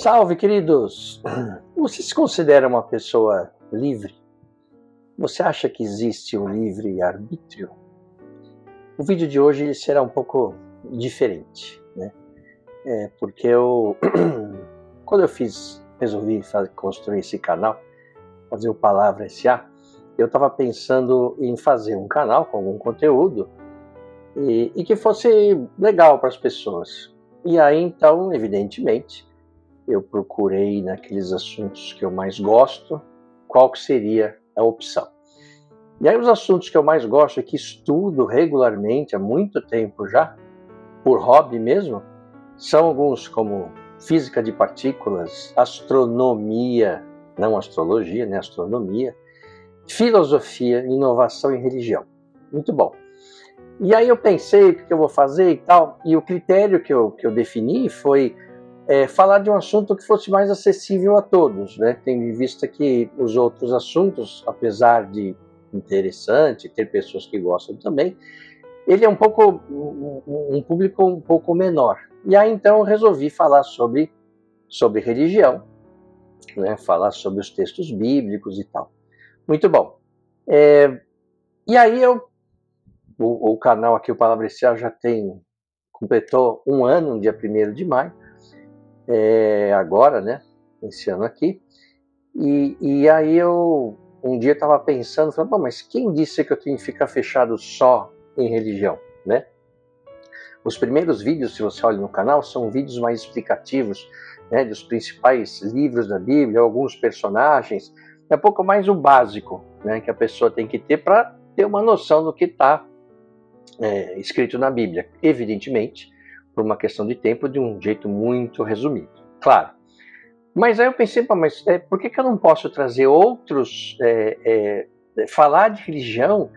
Salve, queridos! Você se considera uma pessoa livre? Você acha que existe o livre-arbítrio? O vídeo de hoje ele será um pouco diferente, né? Porque quando eu resolvi construir esse canal, fazer o Palavra SA, eu estava pensando em fazer um canal com algum conteúdo e que fosse legal para as pessoas. E aí, então, evidentemente, eu procurei naqueles assuntos que eu mais gosto, qual que seria a opção. E aí os assuntos que eu mais gosto e que estudo regularmente há muito tempo já, por hobby mesmo, são alguns como física de partículas, astronomia, não astrologia, né, astronomia, filosofia, inovação e religião. Muito bom. E aí eu pensei o que eu vou fazer e tal, e o critério que eu defini foi falar de um assunto que fosse mais acessível a todos, né? Tendo em vista que os outros assuntos, apesar de interessante, ter pessoas que gostam também, ele é um público um pouco menor. E aí então eu resolvi falar sobre religião, né? Falar sobre os textos bíblicos e tal. Muito bom. E aí o canal aqui, o Palavra SA, completou um ano, no dia 1º de maio, agora, né, esse ano aqui, e aí eu um dia estava pensando, falando, mas quem disse que eu tenho que ficar fechado só em religião, né? Os primeiros vídeos, se você olha no canal, são vídeos mais explicativos, né, dos principais livros da Bíblia, alguns personagens, é um pouco mais o básico, né, que a pessoa tem que ter para ter uma noção do que está escrito na Bíblia, evidentemente, por uma questão de tempo, de um jeito muito resumido, claro. Mas aí eu pensei, mas por que eu não posso trazer outros, falar de religião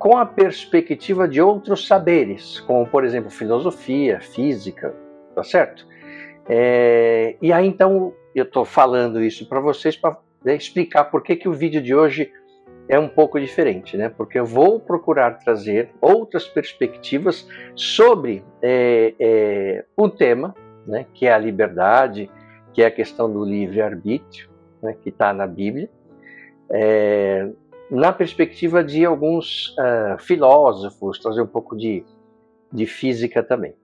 com a perspectiva de outros saberes, como, por exemplo, filosofia, física, tá certo? E aí, então, eu estou falando isso para vocês para explicar por que o vídeo de hoje é um pouco diferente, né? Porque eu vou procurar trazer outras perspectivas sobre um tema, né, que é a liberdade, que é a questão do livre-arbítrio, né, que está na Bíblia, na perspectiva de alguns filósofos, trazer um pouco de física também,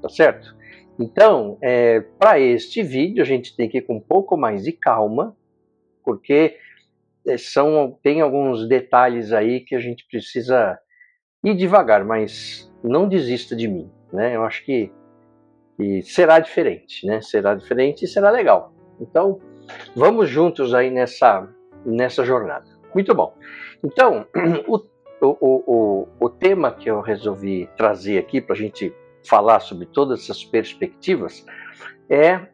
tá certo? Então, para este vídeo, a gente tem que ir com um pouco mais de calma, porque tem alguns detalhes aí que a gente precisa ir devagar, mas não desista de mim, né? Eu acho que será diferente, né? Será diferente e será legal. Então, vamos juntos aí nessa jornada. Muito bom. Então, o tema que eu resolvi trazer aqui para a gente falar sobre todas essas perspectivas é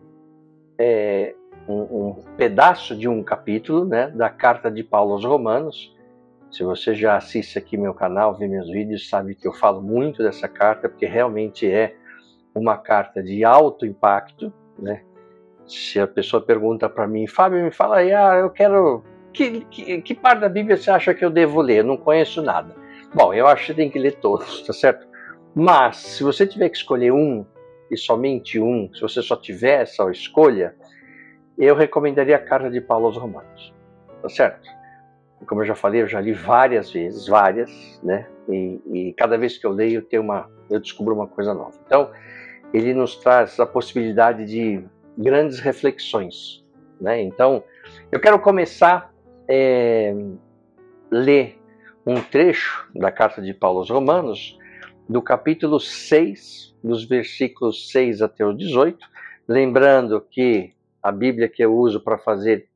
um pedaço de um capítulo, né, da carta de Paulo aos Romanos. Se você já assiste aqui meu canal, vê meus vídeos, sabe que eu falo muito dessa carta, porque realmente é uma carta de alto impacto, né? Se a pessoa pergunta para mim, Fábio, me fala aí, eu quero... Que parte da Bíblia você acha que eu devo ler? Eu não conheço nada. Bom, eu acho que você tem que ler todos, tá certo? Mas, se você tiver que escolher um, e somente um, se você só tiver essa escolha, eu recomendaria a carta de Paulo aos Romanos, tá certo? Como eu já falei, eu já li várias vezes, né? E cada vez que eu leio, eu descubro uma coisa nova. Então, ele nos traz a possibilidade de grandes reflexões, né? Então, eu quero começar ler um trecho da carta de Paulo aos Romanos, do capítulo 6, dos versículos 6 até o 18, lembrando que a Bíblia que eu uso para fazer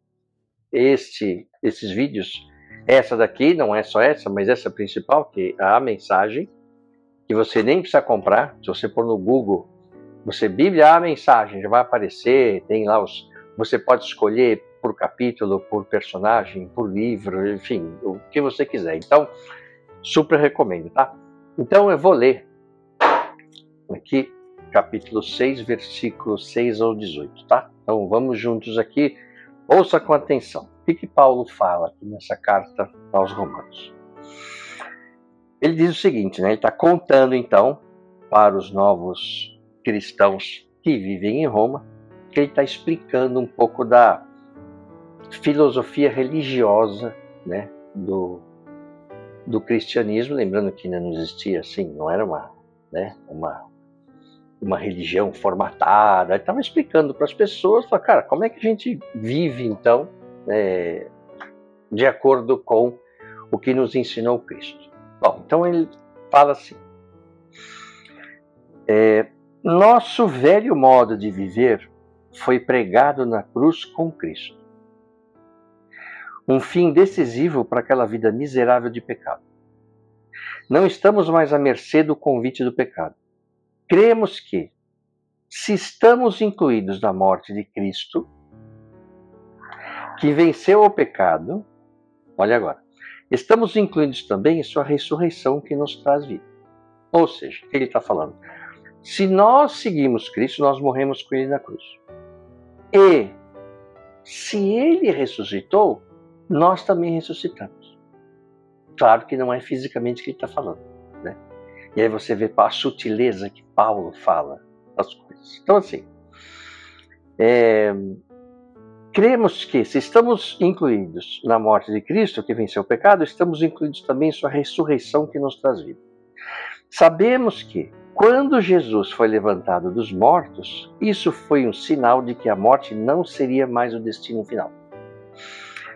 esses vídeos, essa daqui, não é só essa, mas essa principal, que é a mensagem, que você nem precisa comprar. Se você pôr no Google, Bíblia, a mensagem, já vai aparecer, tem lá você pode escolher por capítulo, por personagem, por livro, enfim, o que você quiser. Então, super recomendo, tá? Então eu vou ler aqui, capítulo 6, versículos 6 ao 18, tá? Então vamos juntos aqui, ouça com atenção. O que Paulo fala aqui nessa carta aos Romanos? Ele diz o seguinte, né? Ele está contando então para os novos cristãos que vivem em Roma, que ele está explicando um pouco da filosofia religiosa, né, do cristianismo, lembrando que ainda não existia assim, não era uma religião formatada. Ele estava explicando para as pessoas, falou, cara, como é que a gente vive então de acordo com o que nos ensinou Cristo? Bom, então ele fala assim, nosso velho modo de viver foi pregado na cruz com Cristo. Um fim decisivo para aquela vida miserável de pecado. Não estamos mais à mercê do convite do pecado. Cremos que, se estamos incluídos na morte de Cristo, que venceu o pecado, olha agora, estamos incluídos também em sua ressurreição que nos traz vida. Ou seja, o que ele está falando? Se nós seguimos Cristo, nós morremos com ele na cruz. E, se ele ressuscitou, nós também ressuscitamos. Claro que não é fisicamente que ele está falando, né? E aí você vê a sutileza que Paulo fala das coisas. Então assim, cremos que se estamos incluídos na morte de Cristo, que venceu o pecado, estamos incluídos também em sua ressurreição que nos traz vida. Sabemos que, quando Jesus foi levantado dos mortos, isso foi um sinal de que a morte não seria mais o destino final.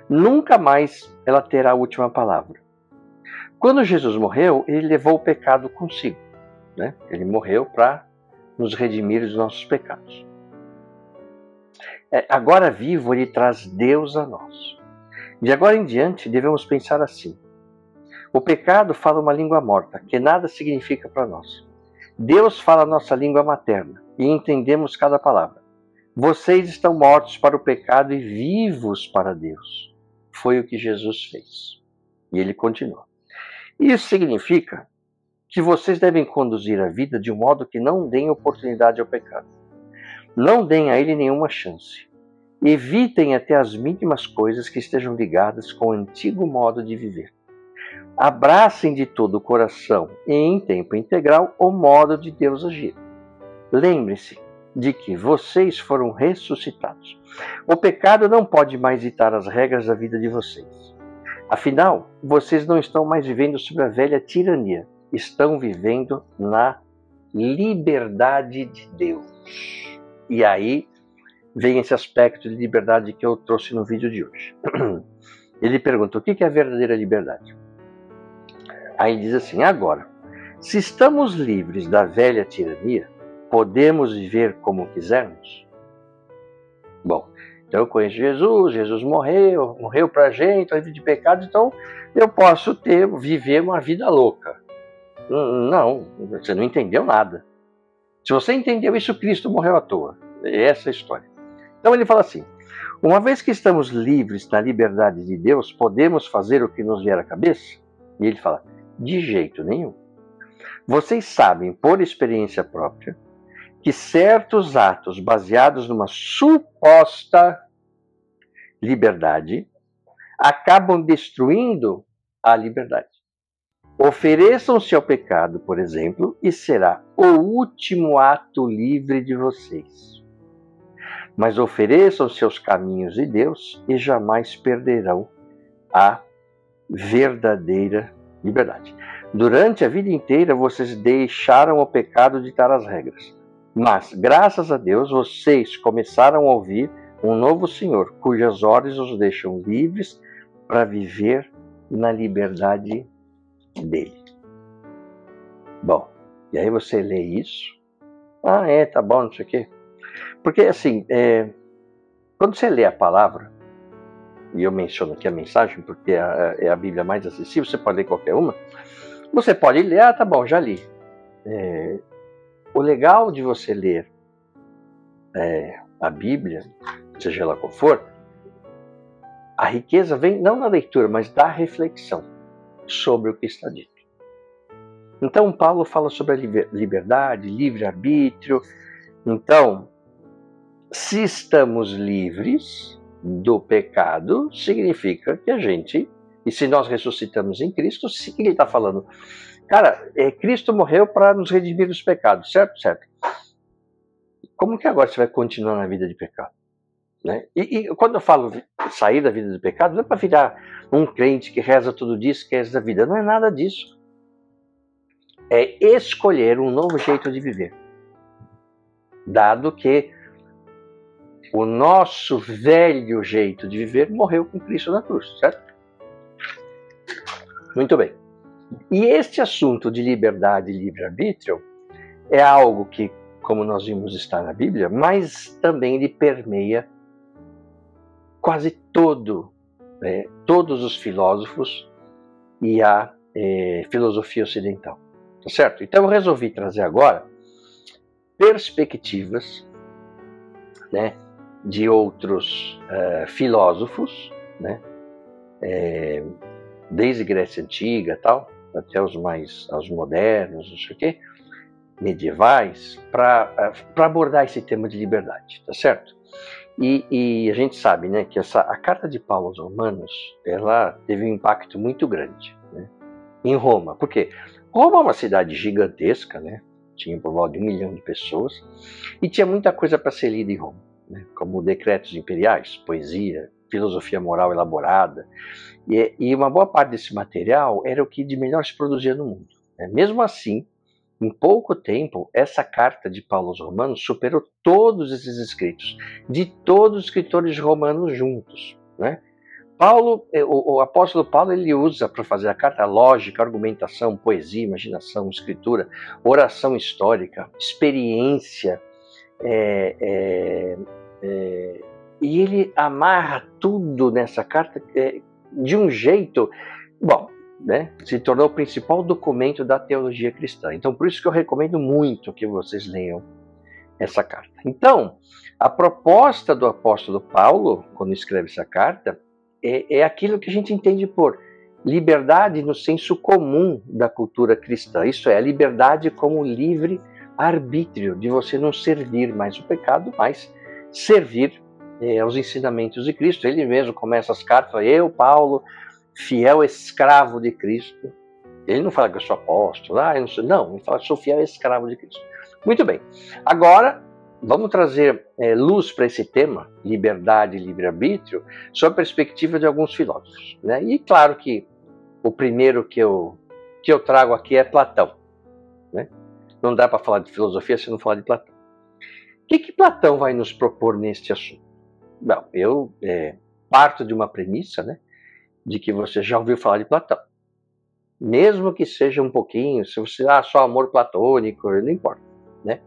Nunca mais ela terá a última palavra. Quando Jesus morreu, ele levou o pecado consigo, né? Ele morreu para nos redimir dos nossos pecados. Agora vivo, ele traz Deus a nós. De agora em diante, devemos pensar assim. O pecado fala uma língua morta, que nada significa para nós. Deus fala a nossa língua materna, e entendemos cada palavra. Vocês estão mortos para o pecado e vivos para Deus. Foi o que Jesus fez. E ele continua. Isso significa que vocês devem conduzir a vida de um modo que não deem oportunidade ao pecado. Não deem a ele nenhuma chance. Evitem até as mínimas coisas que estejam ligadas com o antigo modo de viver. Abracem de todo o coração e em tempo integral o modo de Deus agir. Lembre-se de que vocês foram ressuscitados. O pecado não pode mais ditar as regras da vida de vocês. Afinal, vocês não estão mais vivendo sob a velha tirania. Estão vivendo na liberdade de Deus. E aí vem esse aspecto de liberdade que eu trouxe no vídeo de hoje. Ele pergunta, o que é a verdadeira liberdade? Aí ele diz assim, agora, se estamos livres da velha tirania, podemos viver como quisermos? Bom, então eu conheço Jesus, Jesus morreu pra gente, livre de pecado, então eu posso viver uma vida louca. Não, você não entendeu nada. Se você entendeu isso, Cristo morreu à toa. É essa a história. Então ele fala assim, uma vez que estamos livres na liberdade de Deus, podemos fazer o que nos vier à cabeça? E ele fala, de jeito nenhum. Vocês sabem, por experiência própria, que certos atos baseados numa suposta liberdade acabam destruindo a liberdade. Ofereçam-se ao pecado, por exemplo, e será o último ato livre de vocês. Mas ofereçam-se aos caminhos de Deus e jamais perderão a verdadeira liberdade. Durante a vida inteira, vocês deixaram o pecado ditar as regras. Mas, graças a Deus, vocês começaram a ouvir um novo Senhor, cujas ordens os deixam livres para viver na liberdade dele. Bom, e aí você lê isso. Tá bom, não sei o quê. Porque, assim, quando você lê a palavra, e eu menciono aqui a mensagem, porque é a Bíblia mais acessível, você pode ler qualquer uma, você pode ler, tá bom, já li. O legal de você ler a Bíblia, seja ela qual for, a riqueza vem não na leitura, mas da reflexão sobre o que está dito. Então, Paulo fala sobre a liberdade, livre-arbítrio. Então, se estamos livres do pecado, significa que a gente, e se nós ressuscitamos em Cristo, o que ele está falando? Cara, Cristo morreu para nos redimir dos pecados, certo? Certo. como que agora você vai continuar na vida de pecado? Né? E quando eu falo sair da vida do pecado, não é para virar um crente que reza todo dia e esquece da vida. Não é nada disso. É escolher um novo jeito de viver. Dado que o nosso velho jeito de viver morreu com Cristo na cruz, certo? Muito bem. E este assunto de liberdade e livre-arbítrio é algo que, como nós vimos, está na Bíblia, mas também ele permeia quase todos os filósofos e a filosofia ocidental. Tá certo? Então eu resolvi trazer agora perspectivas, né, de outros filósofos, né, desde Grécia Antiga tal, até os modernos, não sei o quê, medievais, para abordar esse tema de liberdade, tá certo? E a gente sabe, né, que a carta de Paulo aos Romanos, ela teve um impacto muito grande, né, em Roma. Por quê? Roma é uma cidade gigantesca, né, tinha por volta de 1 milhão de pessoas, e tinha muita coisa para ser lida em Roma, né, como decretos imperiais, poesia, filosofia moral elaborada, e uma boa parte desse material era o que de melhor se produzia no mundo. Né? Mesmo assim, em pouco tempo, essa carta de Paulo aos Romanos superou todos esses escritos, de todos os escritores romanos juntos. Né? O apóstolo Paulo, ele usa para fazer a carta lógica, argumentação, poesia, imaginação, escritura, oração histórica, experiência, e ele amarra tudo nessa carta de um jeito, bom, né, se tornou o principal documento da teologia cristã. Então, por isso que eu recomendo muito que vocês leiam essa carta. Então, a proposta do apóstolo Paulo, quando escreve essa carta, é aquilo que a gente entende por liberdade no senso comum da cultura cristã. Isso é, a liberdade como livre arbítrio, de você não servir mais o pecado, mas servir aos ensinamentos de Cristo. Ele mesmo começa as cartas, eu, Paulo, fiel escravo de Cristo. Ele não fala que eu sou apóstolo, não, ele fala que sou fiel escravo de Cristo. Muito bem, agora vamos trazer luz para esse tema, liberdade e livre-arbítrio, sob a perspectiva de alguns filósofos. Né? E claro que o primeiro que eu trago aqui é Platão. Né? Não dá para falar de filosofia se não falar de Platão. O que Platão vai nos propor neste assunto? Bom, eu parto de uma premissa, né, de que você já ouviu falar de Platão. Mesmo que seja um pouquinho, se você só amor platônico, não importa. Né?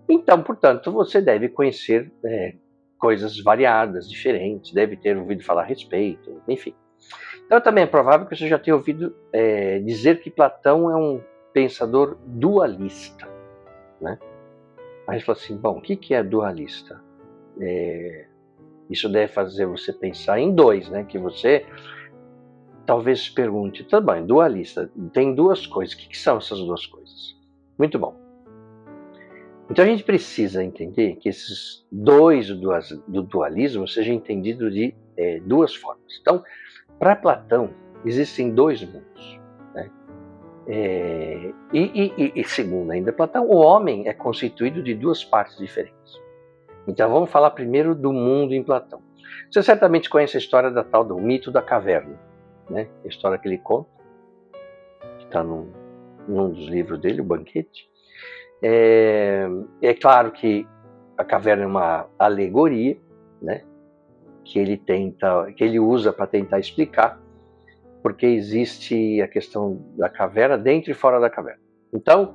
Então, portanto, você deve conhecer coisas variadas, diferentes, deve ter ouvido falar a respeito, enfim. Então, também é provável que você já tenha ouvido dizer que Platão é um pensador dualista. Né? Aí você fala assim, bom, o que é dualista? Isso deve fazer você pensar em dois, né? Que você talvez se pergunte, também, dualista, tem duas coisas, o que são essas duas coisas? Muito bom. Então a gente precisa entender que esses dois do dualismo seja entendido de duas formas. Então, para Platão, existem dois mundos. Né? E segundo ainda Platão, o homem é constituído de duas partes diferentes. Então vamos falar primeiro do mundo em Platão. Você certamente conhece a história da tal do mito da caverna. Né? A história que ele conta, que está num dos livros dele, o Banquete. É claro que a caverna é uma alegoria, né? que ele usa para tentar explicar porque existe a questão da caverna dentro e fora da caverna. Então,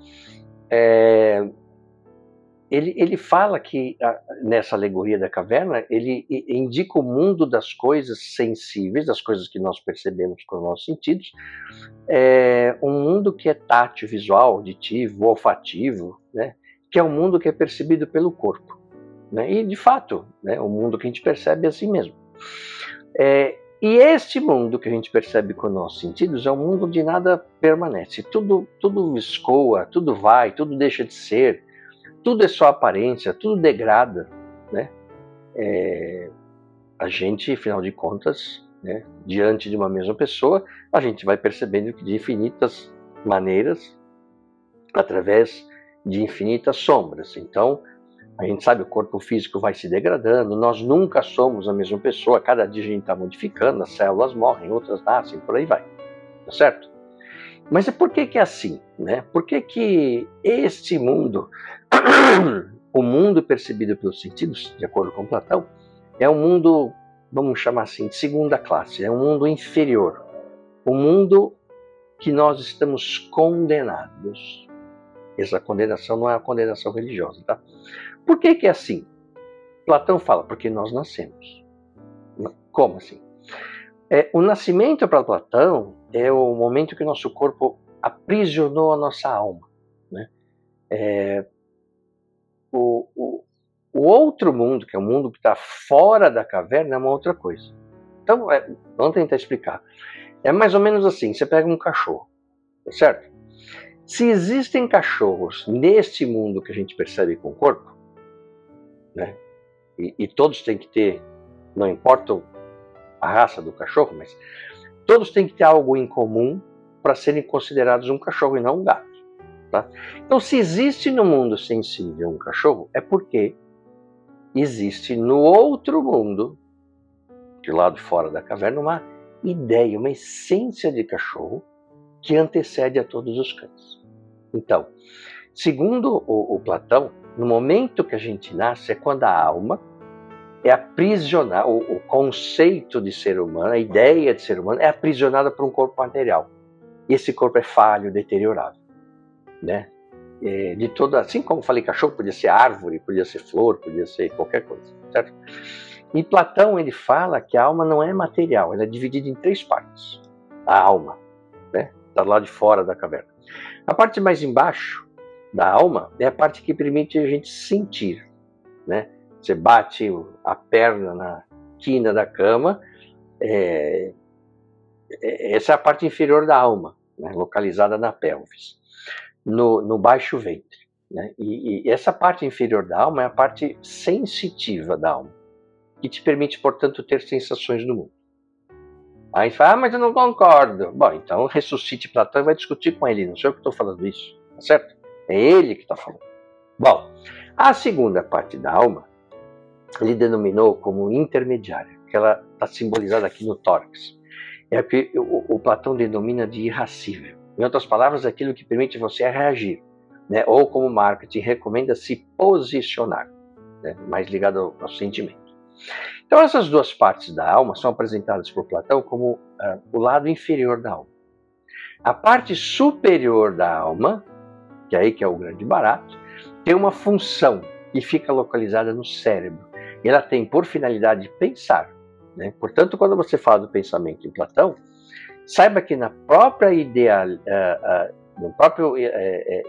ele fala que nessa alegoria da caverna, ele indica o mundo das coisas sensíveis, das coisas que nós percebemos com os nossos sentidos, um mundo que é tátil, visual, auditivo, olfativo, né? Que é um mundo que é percebido pelo corpo. Né? E, de fato, né, o mundo que a gente percebe é assim mesmo. E este mundo que a gente percebe com os nossos sentidos é um mundo onde nada permanece. Tudo escoa, tudo vai, tudo deixa de ser, tudo é só aparência, tudo degrada. Né? A gente, afinal de contas, né, diante de uma mesma pessoa, a gente vai percebendo que de infinitas maneiras, através de infinitas sombras. Então, A gente sabe, o corpo físico vai se degradando, nós nunca somos a mesma pessoa, cada dia a gente está modificando, as células morrem, outras nascem, por aí vai, tá certo? Mas por que é assim, né? Por que este mundo, o mundo percebido pelos sentidos, de acordo com Platão, é um mundo, vamos chamar assim, de segunda classe, é um mundo inferior, um mundo que nós estamos condenados. Essa condenação não é uma condenação religiosa, tá? Por que é assim? Platão fala, porque nós nascemos. Como assim? O nascimento para Platão é o momento que o nosso corpo aprisionou a nossa alma, né? O outro mundo, que é o mundo que está fora da caverna, é uma outra coisa. Então, vamos tentar explicar. É mais ou menos assim, você pega um cachorro, tá certo? Se existem cachorros neste mundo que a gente percebe com o corpo, né? E todos têm que ter, não importa a raça do cachorro, mas todos têm que ter algo em comum para serem considerados um cachorro e não um gato. Tá? Então, se existe no mundo sensível um cachorro, é porque existe no outro mundo, de lado fora da caverna, uma ideia, uma essência de cachorro que antecede a todos os cães. Então, segundo o Platão, no momento que a gente nasce é quando a alma é aprisionada, o conceito de ser humano, a ideia de ser humano é aprisionada por um corpo material. E esse corpo é falho, deteriorável, né? De toda, assim como falei, cachorro podia ser árvore, podia ser flor, podia ser qualquer coisa, certo? E Platão, ele fala que a alma não é material, ela é dividida em 3 partes. A alma, né? Está lá de fora da caverna. A parte mais embaixo da alma é a parte que permite a gente sentir, né? Você bate a perna na quina da cama, essa é a parte inferior da alma, né? Localizada na pelvis, no baixo ventre, né? E essa parte inferior da alma é a parte sensitiva da alma, que te permite, portanto, ter sensações do mundo. Aí fala, mas eu não concordo. Bom, então ressuscite Platão e vai discutir com ele, não sou eu que estou falando isso, tá certo? É ele que está falando. Bom, a segunda parte da alma, ele denominou como intermediária, que ela está simbolizada aqui no tórax. É o que o Platão denomina de irracível. Em outras palavras, aquilo que permite você reagir, né? Ou como o marketing recomenda, se posicionar, né? Mais ligado ao sentimento. Então essas 2 partes da alma são apresentadas por Platão como o lado inferior da alma. A parte superior da alma, que é o grande barato, tem uma função que fica localizada no cérebro. E ela tem por finalidade pensar, né? Portanto, quando você fala do pensamento em Platão, saiba que na própria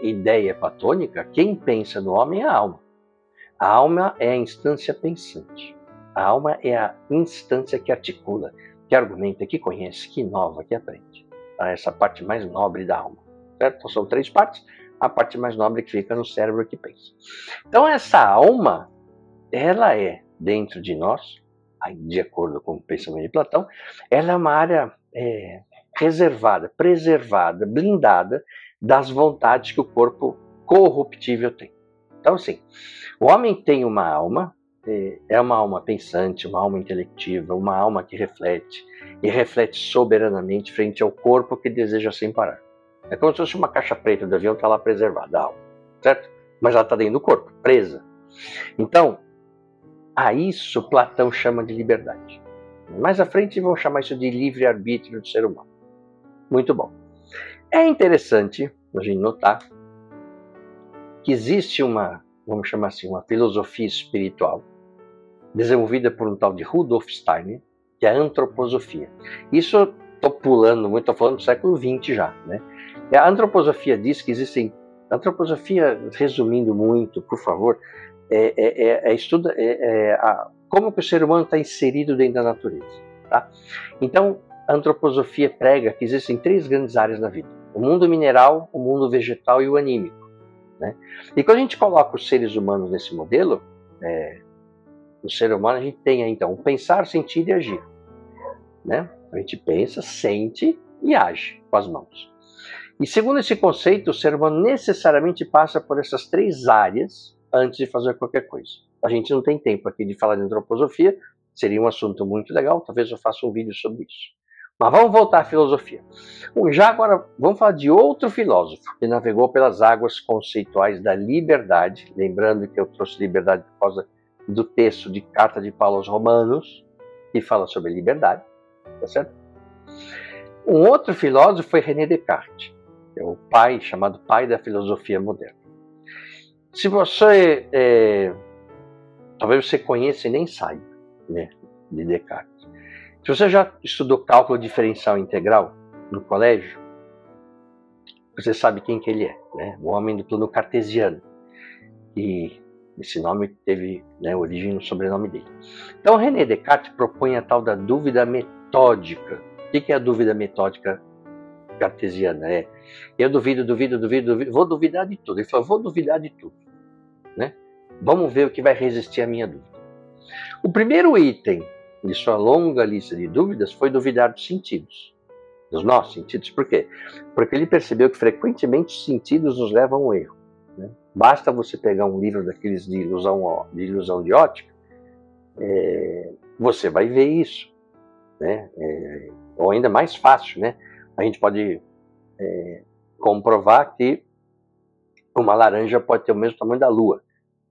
ideia platônica, quem pensa no homem é a alma. A alma é a instância pensante. A alma é a instância que articula, que argumenta, que conhece, que inova, que aprende. Essa parte mais nobre da alma. Certo? Então, são 3 partes. A parte mais nobre que fica no cérebro que pensa. Então essa alma, ela é dentro de nós, de acordo com o pensamento de Platão, ela é uma área reservada, preservada, blindada das vontades que o corpo corruptível tem. Então assim, o homem tem uma alma, é uma alma pensante, uma alma intelectiva, uma alma que reflete, e reflete soberanamente frente ao corpo que deseja sem parar. É como se fosse uma caixa preta do avião, está lá preservada, a alma, certo? Mas ela está dentro do corpo, presa. Então, a isso Platão chama de liberdade. Mais à frente vão chamar isso de livre-arbítrio do ser humano. Muito bom. É interessante a gente notar que existe uma, vamos chamar assim, uma filosofia espiritual desenvolvida por um tal de Rudolf Steiner, que é a antroposofia. Isso estou pulando muito, estou falando do século XX já, né? A antroposofia diz que existem... A antroposofia, resumindo muito, por favor, estuda como que o ser humano está inserido dentro da natureza. Tá? Então, a antroposofia prega que existem 3 grandes áreas da vida. O mundo mineral, o mundo vegetal e o anímico. Né? E quando a gente coloca os seres humanos nesse modelo, o ser humano a gente tem então o pensar, sentir e agir. Né? A gente pensa, sente e age com as mãos. E segundo esse conceito, o ser humano necessariamente passa por essas 3 áreas antes de fazer qualquer coisa. A gente não tem tempo aqui de falar de antroposofia, seria um assunto muito legal, talvez eu faça um vídeo sobre isso. Mas vamos voltar à filosofia. Já agora, vamos falar de outro filósofo que navegou pelas águas conceituais da liberdade, lembrando que eu trouxe liberdade por causa do texto de Carta de Paulo aos Romanos, que fala sobre liberdade, tá certo? Um outro filósofo foi René Descartes, que é o pai, chamado pai da filosofia moderna. Se você, talvez você conheça e nem saiba, né, de Descartes. Se você já estudou cálculo diferencial integral no colégio, você sabe quem que ele é, né? O homem do plano cartesiano. E esse nome teve, né, origem no sobrenome dele. Então, René Descartes propõe a tal da dúvida metódica. O que é a dúvida metódica cartesiana? Eu duvido, vou duvidar de tudo. Ele falou, vou duvidar de tudo, né? Vamos ver o que vai resistir à minha dúvida. O primeiro item de sua longa lista de dúvidas foi duvidar dos sentidos, dos nossos sentidos. Por quê? Porque ele percebeu que frequentemente os sentidos nos levam ao erro, né? Basta você pegar um livro daqueles de ilusão de ótica, você vai ver isso, né? Ou ainda mais fácil, né? A gente pode comprovar que uma laranja pode ter o mesmo tamanho da Lua,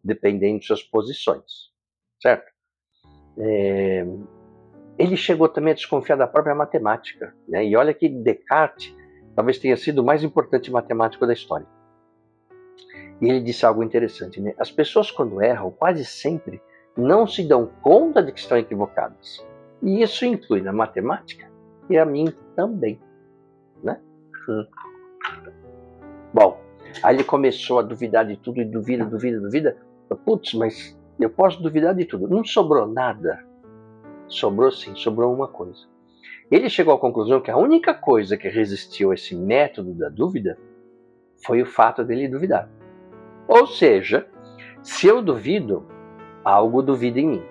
dependendo de suas posições, certo? Ele chegou também a desconfiar da própria matemática, né? E olha que Descartes talvez tenha sido o mais importante matemático da história. E ele disse algo interessante, né? As pessoas, quando erram, quase sempre não se dão conta de que estão equivocadas. E isso inclui na matemática e a mim também, né? Bom, aí ele começou a duvidar de tudo e duvida. Putz, mas eu posso duvidar de tudo. Não sobrou nada. Sobrou sim, sobrou uma coisa. Ele chegou à conclusão que a única coisa que resistiu a esse método da dúvida foi o fato dele duvidar. Ou seja, se eu duvido, algo duvida em mim.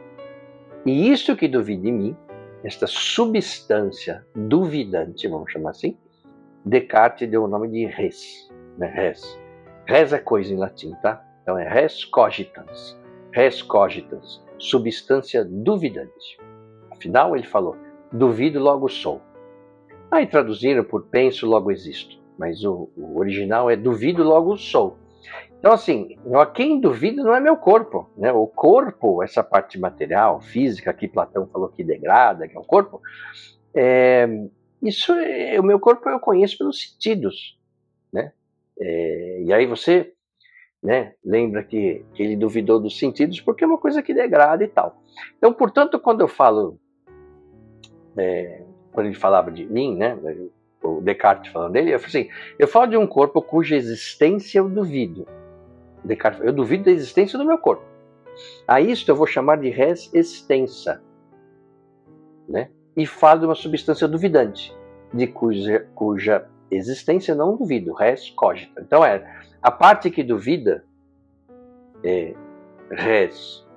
E isso que duvida em mim, esta substância duvidante, vamos chamar assim, Descartes deu o nome de res, né? Res. Res é coisa em latim, tá? Então é res cogitans. Res cogitans, substância duvidante. Afinal, ele falou, duvido, logo sou. Aí traduziram por penso, logo existo. Mas o original é duvido, logo sou. Então, assim, quem duvida não é meu corpo, né? O corpo, essa parte material, física, que Platão falou que degrada, que é o corpo, o meu corpo eu conheço pelos sentidos, né? E aí você, né, lembra que ele duvidou dos sentidos porque é uma coisa que degrada e tal. Então, portanto, quando eu falo, quando ele falava de mim, né, o Descartes falando dele, eu falei assim, eu falo de um corpo cuja existência eu duvido. Descartes, eu duvido da existência do meu corpo. A isto eu vou chamar de res extensa, né? E falo de uma substância duvidante, de cuja existência eu não duvido, res cogita. Então a parte que duvida é res,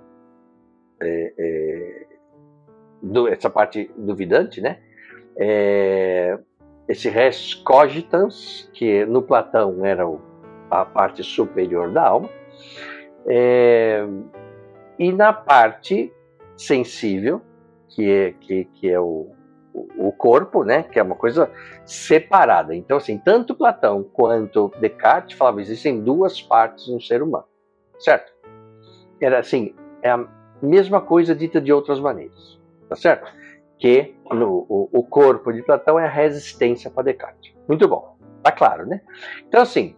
essa parte duvidante, né? Esse res cogitans, que no Platão era a parte superior da alma, e na parte sensível, que é o corpo, né, que é uma coisa separada. Então, assim, tanto Platão quanto Descartes falavam que existem duas partes no ser humano, certo? Era assim, é a mesma coisa dita de outras maneiras, tá certo? Que o corpo de Platão é a resistência para Descartes. Muito bom, tá claro, né? Então, assim,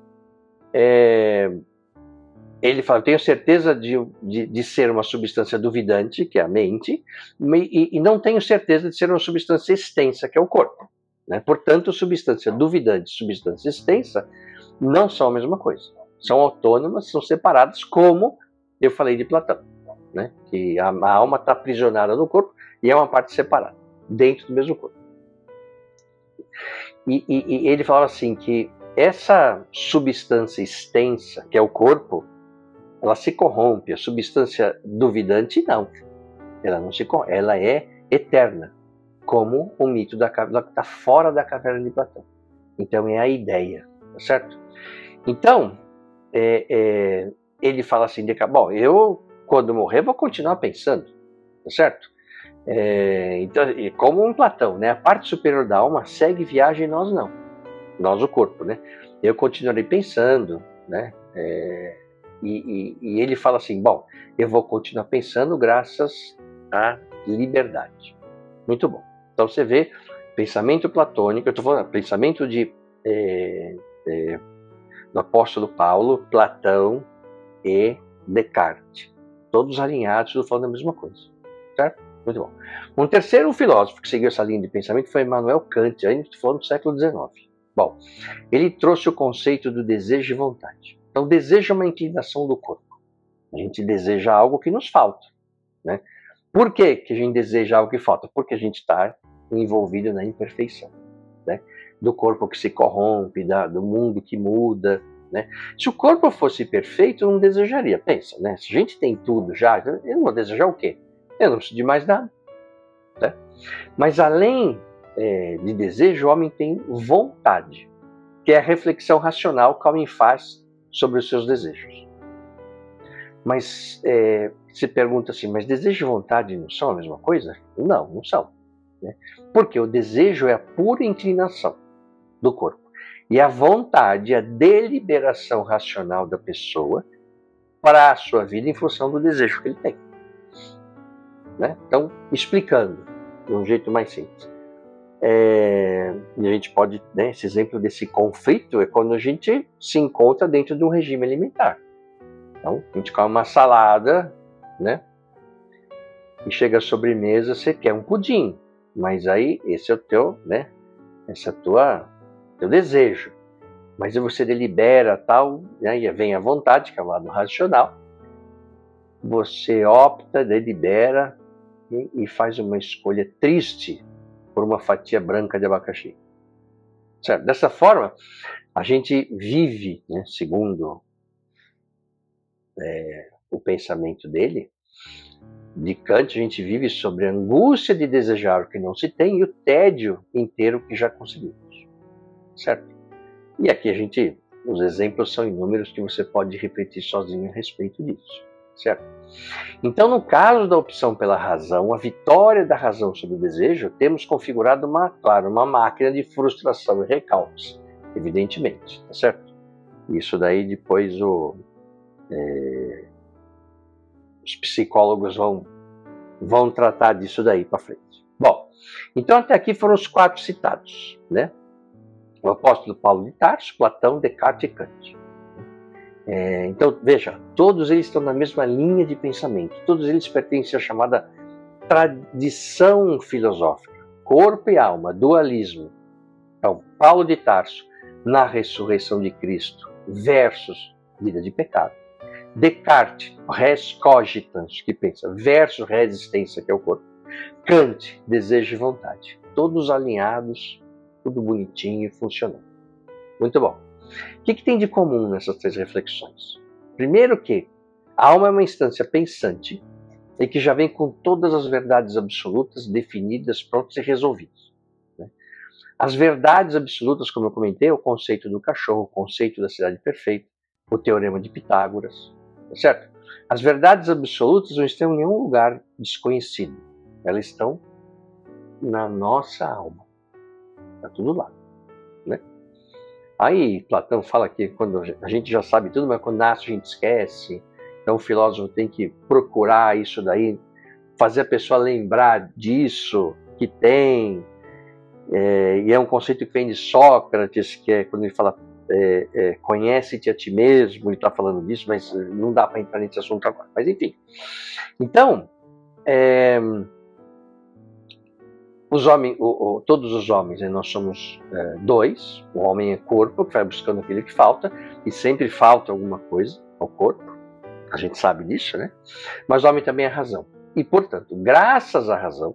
ele fala, eu tenho certeza de ser uma substância duvidante, que é a mente, e não tenho certeza de ser uma substância extensa, que é o corpo, né? Portanto, substância duvidante e substância extensa não são a mesma coisa. São autônomas, são separadas, como eu falei de Platão, né? Que a alma está aprisionada no corpo e é uma parte separada, dentro do mesmo corpo. E ele falava assim, que essa substância extensa, que é o corpo, ela se corrompe. A substância duvidante, não. Ela não se corrompe, ela é eterna, como o mito da caverna, que está fora da caverna de Platão. Então é a ideia, tá certo? Então, ele fala assim, bom, eu quando morrer vou continuar pensando, tá certo? Então, e como um Platão, né? A parte superior da alma segue viagem, nós não. Nós o corpo, né? Eu continuarei pensando, né? E ele fala assim, bom, eu vou continuar pensando graças à liberdade. Muito bom. Então você vê, pensamento platônico, eu estou falando, pensamento do apóstolo Paulo, Platão e Descartes. Todos alinhados, tudo falando a mesma coisa. Certo? Muito bom. Um terceiro filósofo que seguiu essa linha de pensamento foi Immanuel Kant, ainda falando do século XIX. Bom, ele trouxe o conceito do desejo e vontade. Então, desejo é uma inclinação do corpo. A gente deseja algo que nos falta, né? Por que que a gente deseja algo que falta? Porque a gente está envolvido na imperfeição, né? Do corpo que se corrompe, do mundo que muda, né? Se o corpo fosse perfeito, eu não desejaria. Pensa, né? Se a gente tem tudo já, eu não vou desejar o quê? Eu não preciso de mais nada, né? Mas além de desejo, o homem tem vontade, que é a reflexão racional que o homem faz sobre os seus desejos. Mas se pergunta assim, mas desejo e vontade não são a mesma coisa? Não, não são, né? Porque o desejo é a pura inclinação do corpo. E a vontade é a deliberação racional da pessoa para a sua vida em função do desejo que ele tem, né? Então, explicando de um jeito mais simples. E a gente pode, né, esse exemplo desse conflito é quando a gente se encontra dentro de um regime alimentar. Então, a gente come uma salada, né? E chega à sobremesa, você quer um pudim. Mas aí, esse é o teu, né? Esse é teu desejo. Mas aí você delibera tal, né, e vem a vontade, que é o lado racional. Você opta, delibera e faz uma escolha triste por uma fatia branca de abacaxi. Certo? Dessa forma, a gente vive, né, segundo o pensamento dele, de Kant, a gente vive sobre a angústia de desejar o que não se tem e o tédio inteiro que já conseguimos. Certo? E aqui os exemplos são inúmeros que você pode refletir sozinho a respeito disso. Certo? Então, no caso da opção pela razão, a vitória da razão sobre o desejo, temos configurado uma máquina de frustração e recalques, evidentemente, tá certo? Isso daí depois os psicólogos vão tratar disso daí para frente. Bom, então até aqui foram os 4 citados, né? O apóstolo Paulo de Tarso, Platão, Descartes e Kant. Então, veja, todos eles estão na mesma linha de pensamento, todos eles pertencem à chamada tradição filosófica, corpo e alma, dualismo. Então, Paulo de Tarso, na ressurreição de Cristo, versus vida de pecado. Descartes, res cogitans, que pensa, versus resistência, que é o corpo. Kant, desejo e vontade. Todos alinhados, tudo bonitinho e funcionando. Muito bom. O que tem de comum nessas 3 reflexões? Primeiro que a alma é uma instância pensante e que já vem com todas as verdades absolutas definidas, prontas e resolvidas, né? As verdades absolutas, como eu comentei, é o conceito do cachorro, o conceito da cidade perfeita, o teorema de Pitágoras, tá certo? As verdades absolutas não estão em nenhum lugar desconhecido. Elas estão na nossa alma. Está tudo lá, né? Aí Platão fala que quando a gente já sabe tudo, mas quando nasce a gente esquece. Então o filósofo tem que procurar isso daí, fazer a pessoa lembrar disso que tem. E é um conceito que vem de Sócrates, que é quando ele fala conhece-te a ti mesmo, ele está falando disso, mas não dá para entrar nesse assunto agora. Mas enfim. Então, todos os homens, né, nós somos 2. O homem é corpo, que vai buscando aquilo que falta, e sempre falta alguma coisa ao corpo. A gente sabe disso, né? Mas o homem também é razão. E, portanto, graças à razão,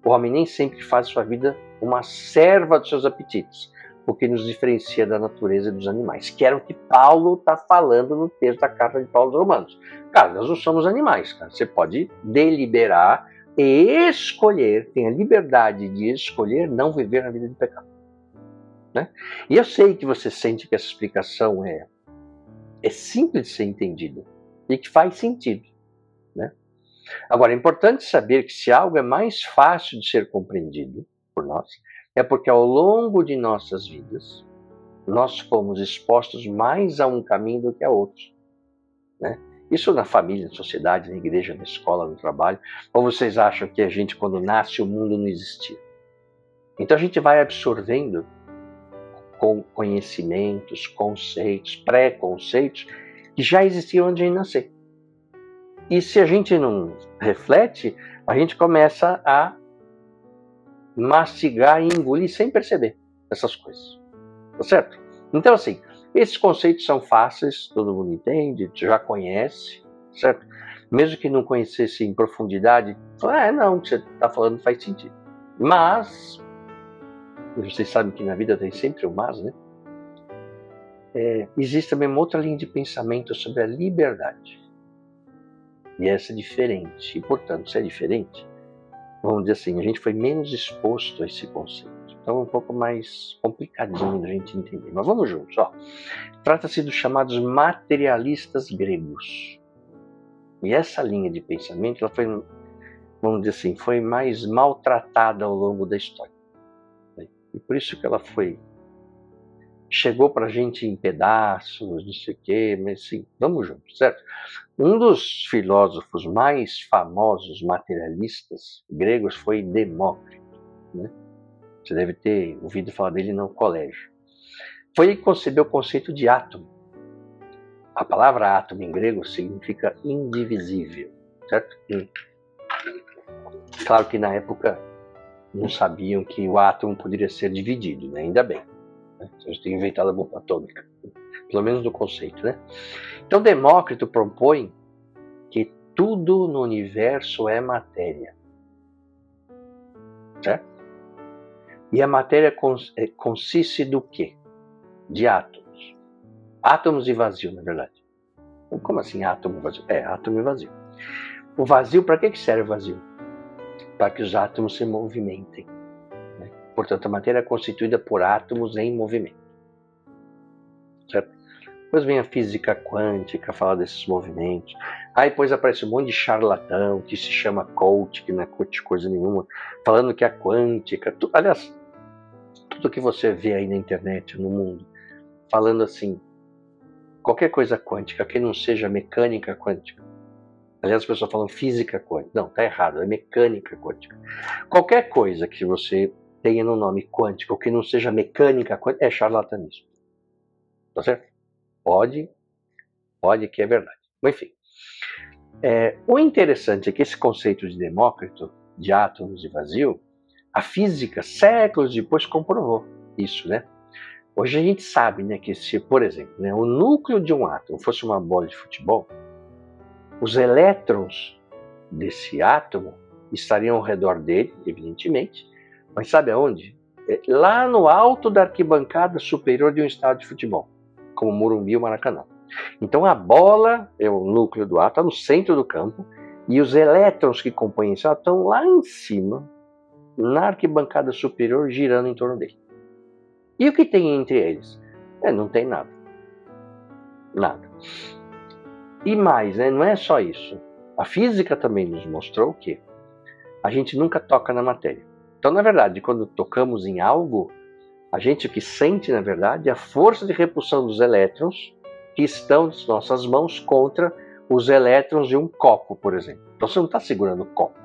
o homem nem sempre faz sua vida uma serva dos seus apetites, o que nos diferencia da natureza e dos animais, que era o que Paulo está falando no texto da carta de Paulo aos Romanos. Cara, nós não somos animais, cara. Você pode deliberar e escolher, tem a liberdade de escolher não viver na vida de pecado, né? E eu sei que você sente que essa explicação é simples de ser entendida, e que faz sentido, né? Agora, é importante saber que se algo é mais fácil de ser compreendido por nós, é porque ao longo de nossas vidas, nós fomos expostos mais a um caminho do que a outros, né? Isso na família, na sociedade, na igreja, na escola, no trabalho. Ou vocês acham que a gente, quando nasce, o mundo não existia? Então a gente vai absorvendo com conhecimentos, conceitos, preconceitos que já existiam antes de nascer. E se a gente não reflete, a gente começa a mastigar e engolir sem perceber essas coisas. Tá certo? Então, assim, esses conceitos são fáceis, todo mundo entende, já conhece, certo? Mesmo que não conhecesse em profundidade, não, o que você está falando faz sentido. Mas, vocês sabem que na vida tem sempre o mas, né? Existe também uma outra linha de pensamento sobre a liberdade. E essa é diferente. E, portanto, se é diferente, vamos dizer assim, a gente foi menos exposto a esse conceito. Então é um pouco mais complicadinho da gente entender. Mas vamos juntos. Trata-se dos chamados materialistas gregos. E essa linha de pensamento, ela foi, vamos dizer assim, foi mais maltratada ao longo da história. E por isso que ela chegou para a gente em pedaços, não sei o quê, mas sim, vamos juntos, certo? Um dos filósofos mais famosos materialistas gregos foi Demócrito, né? Você deve ter ouvido falar dele no colégio. Foi ele que concebeu o conceito de átomo. A palavra átomo em grego significa indivisível, certo? Claro que na época não sabiam que o átomo poderia ser dividido, né? Ainda bem. Né? A gente tem inventado a bomba atômica, pelo menos no conceito, né? Então Demócrito propõe que tudo no universo é matéria, certo? E a matéria consiste do quê? De átomos. Átomos e vazio, na verdade. Como assim átomo e vazio? Átomo e vazio. O vazio, para que serve o vazio? Para que os átomos se movimentem, né? Portanto, a matéria é constituída por átomos em movimento, certo? Depois vem a física quântica, falar desses movimentos. Aí depois aparece um monte de charlatão que se chama coach, que não é coach coisa nenhuma, falando que a quântica, aliás, tudo que você vê aí na internet, no mundo, falando assim, qualquer coisa quântica que não seja mecânica quântica. Aliás, as pessoas falam física quântica. Não, tá errado, é mecânica quântica. Qualquer coisa que você tenha no nome quântica ou que não seja mecânica quântica é charlatanismo. Tá certo? Pode que é verdade. Mas, enfim. O interessante é que esse conceito de Demócrito, de átomos e vazio, a física, séculos depois, comprovou isso, né? Hoje a gente sabe, né, que se, por exemplo, né, o núcleo de um átomo fosse uma bola de futebol, os elétrons desse átomo estariam ao redor dele, evidentemente, mas sabe aonde? Lá no alto da arquibancada superior de um estádio de futebol, como o Morumbi ou Maracanã. Então a bola é o núcleo do átomo, está no centro do campo, e os elétrons que compõem esse átomo estão lá em cima, na arquibancada superior, girando em torno dele. E o que tem entre eles? Não tem nada. Nada. E mais, né? Não é só isso. A física também nos mostrou que a gente nunca toca na matéria. Então, na verdade, quando tocamos em algo, a gente o que sente, na verdade, é a força de repulsão dos elétrons que estão nas nossas mãos contra os elétrons de um copo, por exemplo. Então, você não está segurando o copo.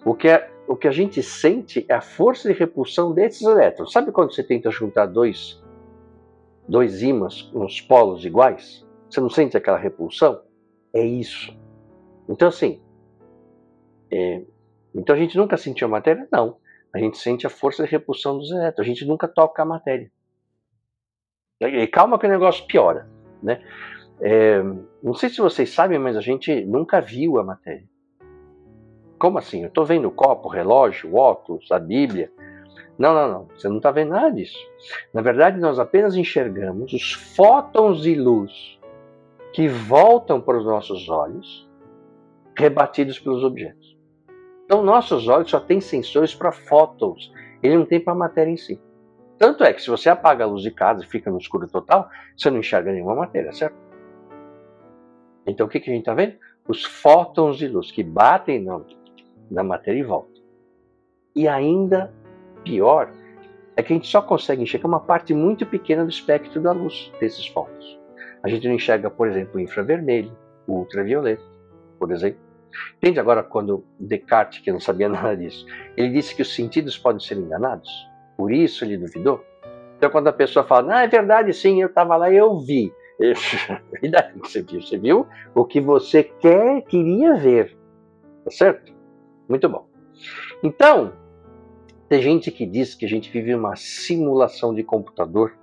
O que a gente sente é a força de repulsão desses elétrons. Sabe quando você tenta juntar dois ímãs nos polos iguais? Você não sente aquela repulsão? É isso. Então, assim, então a gente nunca sentiu a matéria? Não. A gente sente a força de repulsão dos elétrons. A gente nunca toca a matéria. E calma que o negócio piora, né? Não sei se vocês sabem, mas a gente nunca viu a matéria. Como assim? Eu estou vendo o copo, o relógio, o óculos, a Bíblia. Não. Você não está vendo nada disso. Na verdade, nós apenas enxergamos os fótons de luz que voltam para os nossos olhos, rebatidos pelos objetos. Então, nossos olhos só têm sensores para fótons. Ele não tem para a matéria em si. Tanto é que se você apaga a luz de casa e fica no escuro total, você não enxerga nenhuma matéria, certo? Então o que a gente está vendo? Os fótons de luz que batem na matéria e voltam. E ainda pior é que a gente só consegue enxergar uma parte muito pequena do espectro da luz desses fótons. A gente não enxerga, por exemplo, o infravermelho, o ultravioleta, por exemplo. Entende agora quando Descartes, que não sabia nada disso, ele disse que os sentidos podem ser enganados? Por isso ele duvidou? Então quando a pessoa fala, ah, é verdade, sim, eu estava lá e eu vi. E daí que você viu? Você viu o que você queria ver. Tá certo? Muito bom. Então, tem gente que diz que a gente vive uma simulação de computador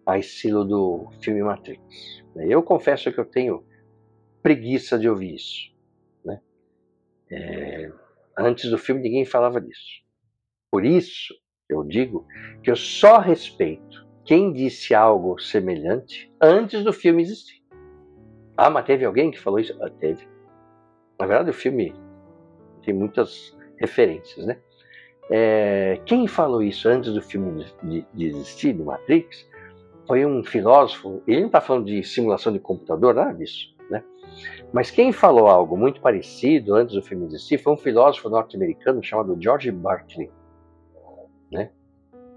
a estilo do filme Matrix. Eu confesso que eu tenho preguiça de ouvir isso. Né? Antes do filme ninguém falava disso. Por isso, eu digo que eu só respeito quem disse algo semelhante antes do filme existir. Ah, mas teve alguém que falou isso? Ah, teve. Na verdade, o filme tem muitas referências, né? Quem falou isso antes do filme de existir, do Matrix, foi um filósofo. Ele não está falando de simulação de computador, nada disso, né? Mas quem falou algo muito parecido antes do filme existir foi um filósofo norte-americano chamado George Berkeley, né?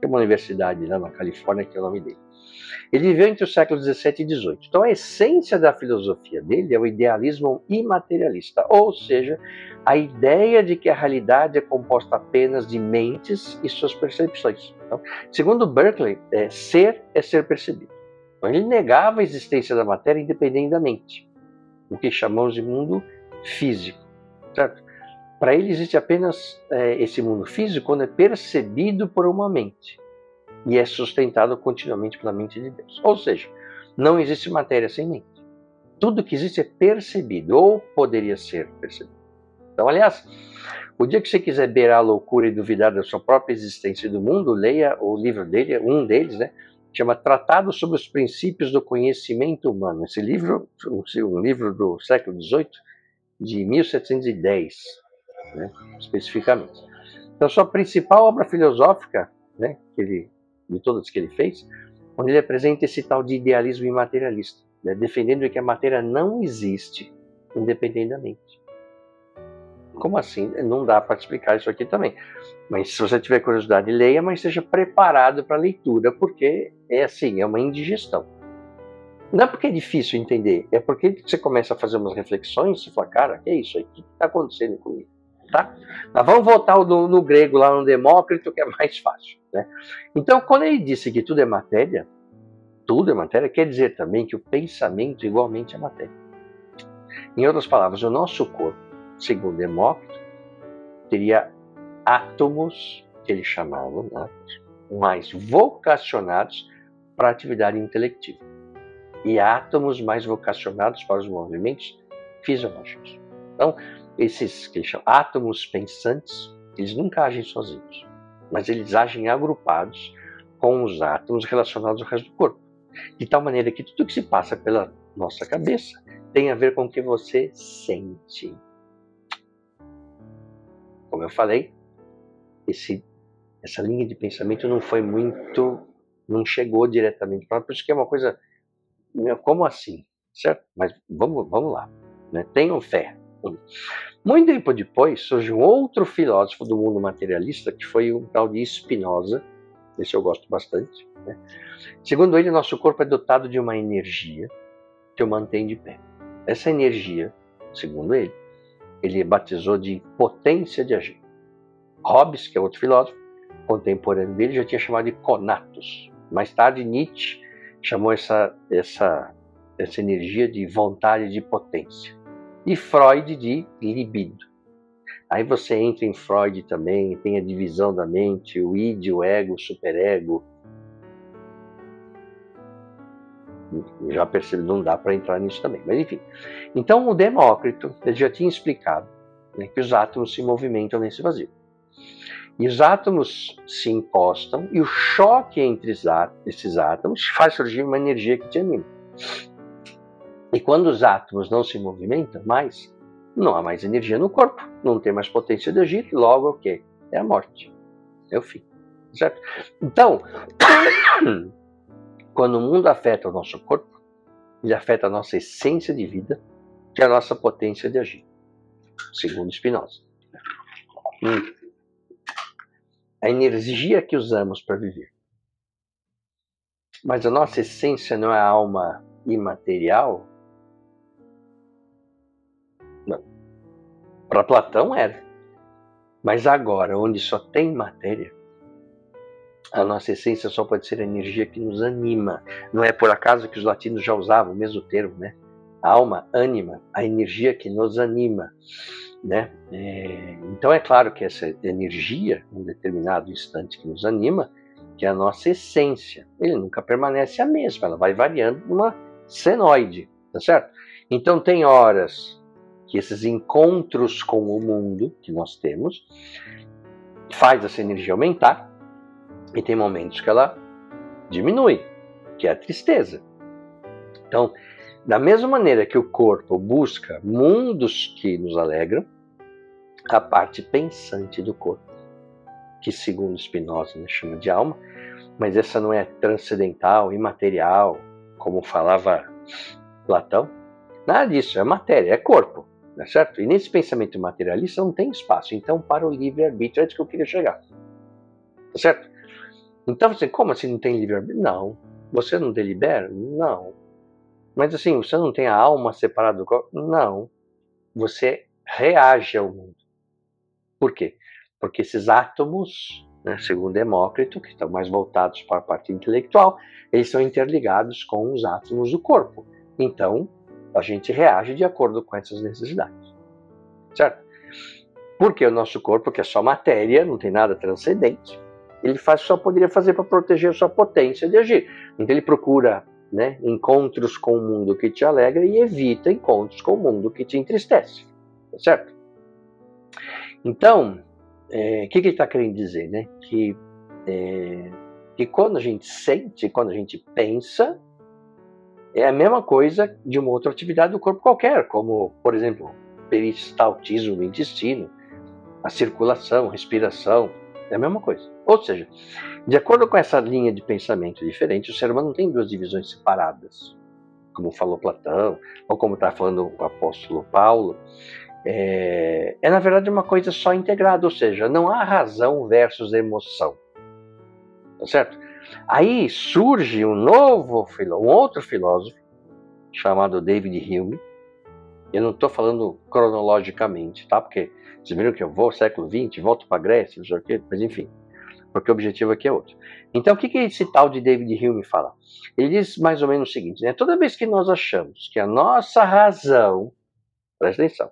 Tem uma universidade lá na Califórnia que é o nome dele. Ele viveu entre os séculos 17 e 18. Então a essência da filosofia dele é o idealismo imaterialista, ou seja, a ideia de que a realidade é composta apenas de mentes e suas percepções. Então, segundo Berkeley, ser é ser percebido. Então, ele negava a existência da matéria independente da mente, o que chamamos de mundo físico, certo? Para ele existe apenas esse mundo físico quando é percebido por uma mente e é sustentado continuamente pela mente de Deus. Ou seja, não existe matéria sem mente. Tudo que existe é percebido ou poderia ser percebido. Então, aliás, o dia que você quiser beirar a loucura e duvidar da sua própria existência e do mundo, leia o livro dele, um deles, né? Chama Tratado sobre os Princípios do Conhecimento Humano. Esse livro, um livro do século XVIII, de 1710, né, especificamente. Então, sua principal obra filosófica, né, de todas que ele fez, onde ele apresenta esse tal de idealismo imaterialista, né, defendendo que a matéria não existe independentemente. Como assim? Não dá para explicar isso aqui também. Mas se você tiver curiosidade, leia, mas esteja preparado para a leitura, porque é assim, é uma indigestão. Não é porque é difícil entender, é porque você começa a fazer umas reflexões e fala, cara, que é isso aí? O que está acontecendo comigo? Tá? Mas vamos voltar no grego, lá no Demócrito, que é mais fácil. Né? Então, quando ele disse que tudo é matéria, quer dizer também que o pensamento igualmente é matéria. Em outras palavras, o nosso corpo, segundo Demócrito, teria átomos, que ele chamava, né, mais vocacionados para a atividade intelectiva e átomos mais vocacionados para os movimentos fisiológicos. Então, esses que eles chamam átomos pensantes, eles nunca agem sozinhos, mas eles agem agrupados com os átomos relacionados ao resto do corpo, de tal maneira que tudo que se passa pela nossa cabeça tem a ver com o que você sente. Como eu falei, essa linha de pensamento não chegou diretamente para nós, por isso que é uma coisa, como assim? Certo? Mas vamos lá, né? Tenham fé. Muito tempo depois, surge um outro filósofo do mundo materialista, que foi um tal de Spinoza, esse eu gosto bastante. Né? Segundo ele, nosso corpo é dotado de uma energia que o mantém de pé. Essa energia, segundo ele batizou de potência de agir. Hobbes, que é outro filósofo contemporâneo dele, já tinha chamado de conatos. Mais tarde, Nietzsche chamou essa energia de vontade de potência. E Freud de libido. Aí você entra em Freud também, tem a divisão da mente, o id, o ego, o superego. Já percebi, não dá para entrar nisso também, mas enfim. Então o Demócrito ele já tinha explicado, né, que os átomos se movimentam nesse vazio. E os átomos se encostam e o choque entre esses átomos faz surgir uma energia que te anima. E quando os átomos não se movimentam mais, não há mais energia no corpo, não tem mais potência de agir, logo o quê? É a morte, é o fim. Certo? Então, quando o mundo afeta o nosso corpo, ele afeta a nossa essência de vida que é a nossa potência de agir, segundo Spinoza. A energia que usamos para viver. Mas a nossa essência não é a alma imaterial? Não. Para Platão era. Mas agora, onde só tem matéria, a nossa essência só pode ser a energia que nos anima. Não é por acaso que os latinos já usavam o mesmo termo, né? A alma, ânima, a energia que nos anima, né? Então é claro que essa energia, em um determinado instante que nos anima, que é a nossa essência, ele nunca permanece a mesma, ela vai variando numa senoide, tá certo? Então tem horas que esses encontros com o mundo que nós temos faz essa energia aumentar, e tem momentos que ela diminui, que é a tristeza. Então, da mesma maneira que o corpo busca mundos que nos alegram, a parte pensante do corpo, que segundo Spinoza chama de alma, mas essa não é transcendental, imaterial, como falava Platão. Nada disso, é matéria, é corpo, não é certo? E nesse pensamento materialista não tem espaço. Então, para o livre-arbítrio, é isso que eu queria chegar. Tá certo? Então, você, como assim não tem livre-arbítrio? Não. Você não delibera? Não. Mas assim, você não tem a alma separada do corpo? Não. Você reage ao mundo. Por quê? Porque esses átomos, né, segundo Demócrito, que estão mais voltados para a parte intelectual, eles são interligados com os átomos do corpo. Então, a gente reage de acordo com essas necessidades. Certo? Porque o nosso corpo, que é só matéria, não tem nada transcendente, ele faz o que só poderia fazer para proteger a sua potência de agir. Então ele procura, né, encontros com o mundo que te alegra e evita encontros com o mundo que te entristece. Certo? Então, o que ele está querendo dizer? Né? Que quando a gente sente, quando a gente pensa, é a mesma coisa de uma outra atividade do corpo qualquer, como, por exemplo, peristaltismo do intestino, a circulação, a respiração, é a mesma coisa. Ou seja, de acordo com essa linha de pensamento diferente, o ser humano não tem duas divisões separadas, como falou Platão, ou como está falando o apóstolo Paulo. Na verdade uma coisa só integrada, ou seja, não há razão versus emoção. Tá certo? Aí surge um outro filósofo, chamado David Hume. Eu não estou falando cronologicamente, tá? Porque vocês viram que eu vou ao século XX, volto para a Grécia, não sei o quê, mas enfim, porque o objetivo aqui é outro. Então, o que esse tal de David Hume fala? Ele diz mais ou menos o seguinte, né? Toda vez que nós achamos que a nossa razão, presta atenção,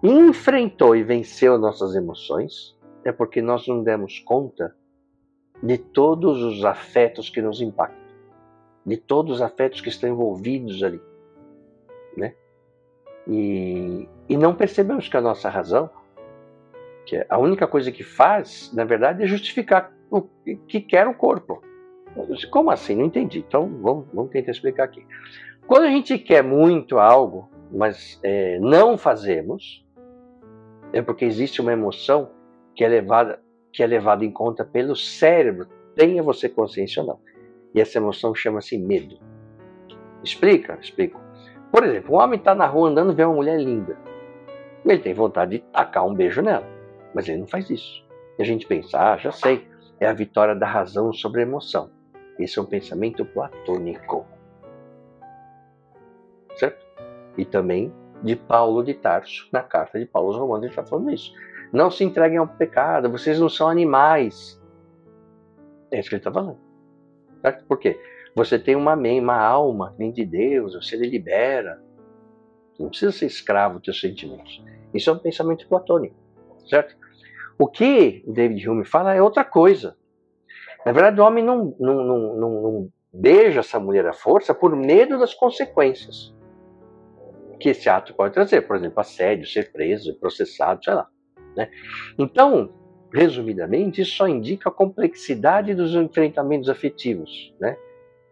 enfrentou e venceu nossas emoções, é porque nós não demos conta de todos os afetos que nos impactam, de todos os afetos que estão envolvidos ali, né? E não percebemos que a nossa razão, que a única coisa que faz, na verdade, é justificar o que quer o corpo. Como assim? Não entendi. Então, vamos tentar explicar aqui. Quando a gente quer muito algo, mas não fazemos, é porque existe uma emoção que é levada em conta pelo cérebro, tenha você consciência ou não. E essa emoção chama-se medo. Explico. Por exemplo, um homem está na rua andando e vê uma mulher linda. Ele tem vontade de tacar um beijo nela, mas ele não faz isso. E a gente pensa, já sei, é a vitória da razão sobre a emoção. Esse é um pensamento platônico. Certo? E também de Paulo de Tarso, na carta de Paulo aos Romanos, ele está falando isso. Não se entreguem ao pecado, vocês não são animais. É isso que ele está falando. Certo? Por quê? Você tem uma alma, vem de Deus, você libera. Você não precisa ser escravo dos seus sentimentos. Isso é um pensamento platônico. Certo? O que David Hume fala é outra coisa. Na verdade, o homem não beija essa mulher à força por medo das consequências que esse ato pode trazer. Por exemplo, assédio, ser preso, processado, sei lá. Né? Então, resumidamente, isso só indica a complexidade dos enfrentamentos afetivos. Né?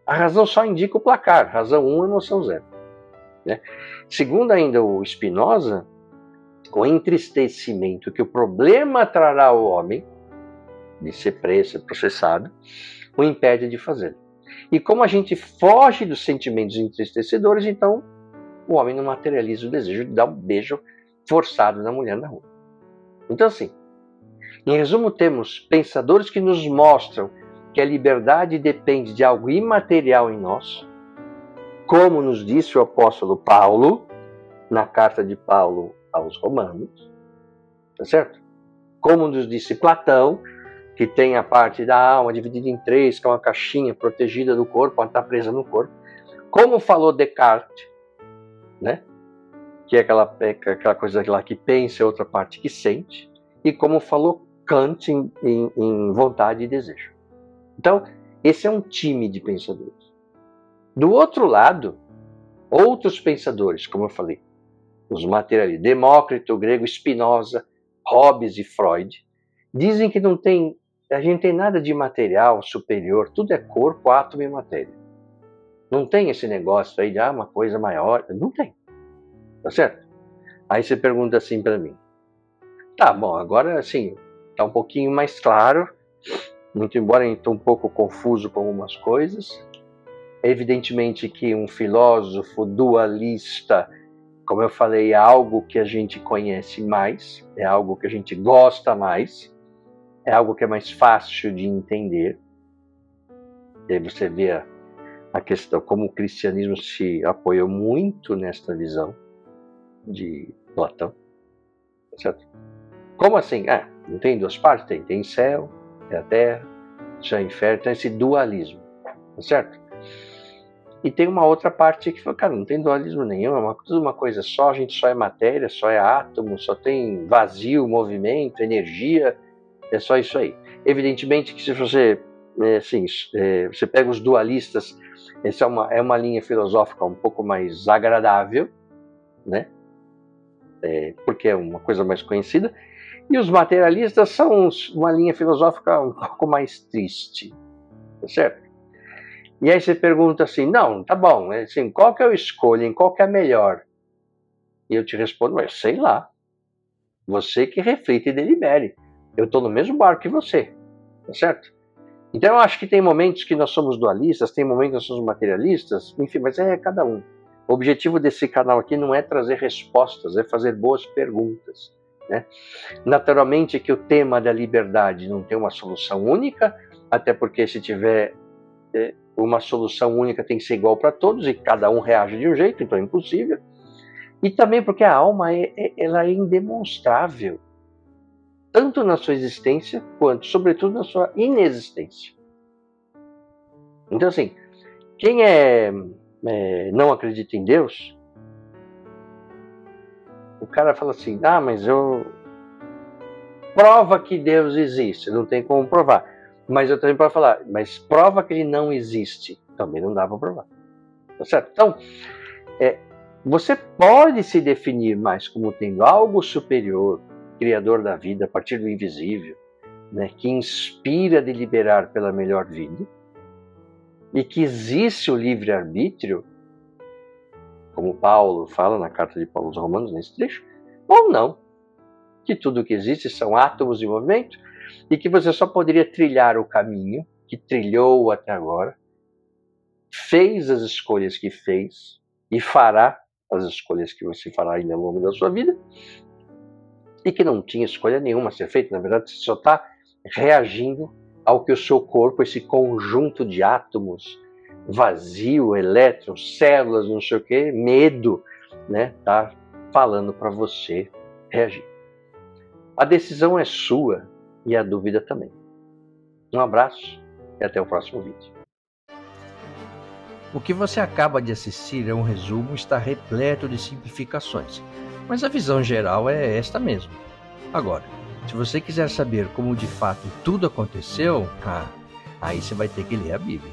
A razão só indica o placar. Razão 1, emoção 0. Né? Segundo ainda o Spinoza, o entristecimento que o problema trará ao homem, de ser preso, ser processado, o impede de fazê-lo. E como a gente foge dos sentimentos entristecedores, então o homem não materializa o desejo de dar um beijo forçado na mulher na rua. Então, assim, em resumo, temos pensadores que nos mostram que a liberdade depende de algo imaterial em nós, como nos disse o apóstolo Paulo, na carta de Paulo aos Romanos, tá certo? Como nos disse Platão, que tem a parte da alma dividida em três, que é uma caixinha protegida do corpo, ela está presa no corpo. Como falou Descartes, né? Que é aquela coisa lá que pensa e outra parte que sente. E como falou Kant em vontade e desejo. Então, esse é um time de pensadores. Do outro lado, outros pensadores, como eu falei, os materialistas, Demócrito, o grego, Spinoza, Hobbes e Freud, dizem que a gente não tem nada de material superior, tudo é corpo, átomo e matéria. Não tem esse negócio aí de uma coisa maior, não tem, tá certo? Aí você pergunta assim para mim, tá bom, agora assim, tá um pouquinho mais claro, muito embora eu estou um pouco confuso com algumas coisas. É evidentemente que um filósofo dualista, como eu falei, é algo que a gente conhece mais, é algo que a gente gosta mais, é algo que é mais fácil de entender. E aí você vê a questão, como o cristianismo se apoiou muito nesta visão de Platão, certo? Como assim? Não tem duas partes? Tem céu, é a terra, isso é inferno, tem esse dualismo, certo? E tem uma outra parte que fala, cara, não tem dualismo nenhum, é tudo uma coisa só, a gente só é matéria, só é átomo, só tem vazio, movimento, energia, é só isso aí. Evidentemente que se você, você pega os dualistas, essa é uma linha filosófica um pouco mais agradável, né? Porque é uma coisa mais conhecida, e os materialistas são uma linha filosófica um pouco mais triste, tá certo? E aí você pergunta assim, não, tá bom, assim, qual que eu escolho, em qual que é melhor? E eu te respondo, mas sei lá, você que reflita e delibere, eu estou no mesmo barco que você, tá certo? Então eu acho que tem momentos que nós somos dualistas, tem momentos que nós somos materialistas, enfim, mas é cada um. O objetivo desse canal aqui não é trazer respostas, é fazer boas perguntas, né? Naturalmente que o tema da liberdade não tem uma solução única, até porque se tiver uma solução única tem que ser igual para todos e cada um reage de um jeito, então é impossível. E também porque a alma ela é indemonstrável, tanto na sua existência quanto, sobretudo, na sua inexistência. Então, assim, quem não acredita em Deus, o cara fala assim, mas prova que Deus existe, não tem como provar. Mas eu também posso falar, mas prova que ele não existe, também não dá para provar. Tá certo? Então, você pode se definir mais como tendo algo superior, criador da vida, a partir do invisível, né, que inspira a deliberar pela melhor vida, e que existe o livre-arbítrio, como Paulo fala na carta de Paulo aos Romanos, nesse trecho, ou não, que tudo que existe são átomos em movimento, e que você só poderia trilhar o caminho que trilhou até agora, fez as escolhas que fez, e fará as escolhas que você fará ainda ao longo da sua vida, e que não tinha escolha nenhuma a ser feita. Na verdade, você só está reagindo ao que o seu corpo, esse conjunto de átomos, vazio, elétrons, células, não sei o que, medo, né, tá falando para você reagir. A decisão é sua e a dúvida também. Um abraço e até o próximo vídeo. O que você acaba de assistir é um resumo, está repleto de simplificações, mas a visão geral é esta mesmo. Agora, se você quiser saber como de fato tudo aconteceu, aí você vai ter que ler a Bíblia.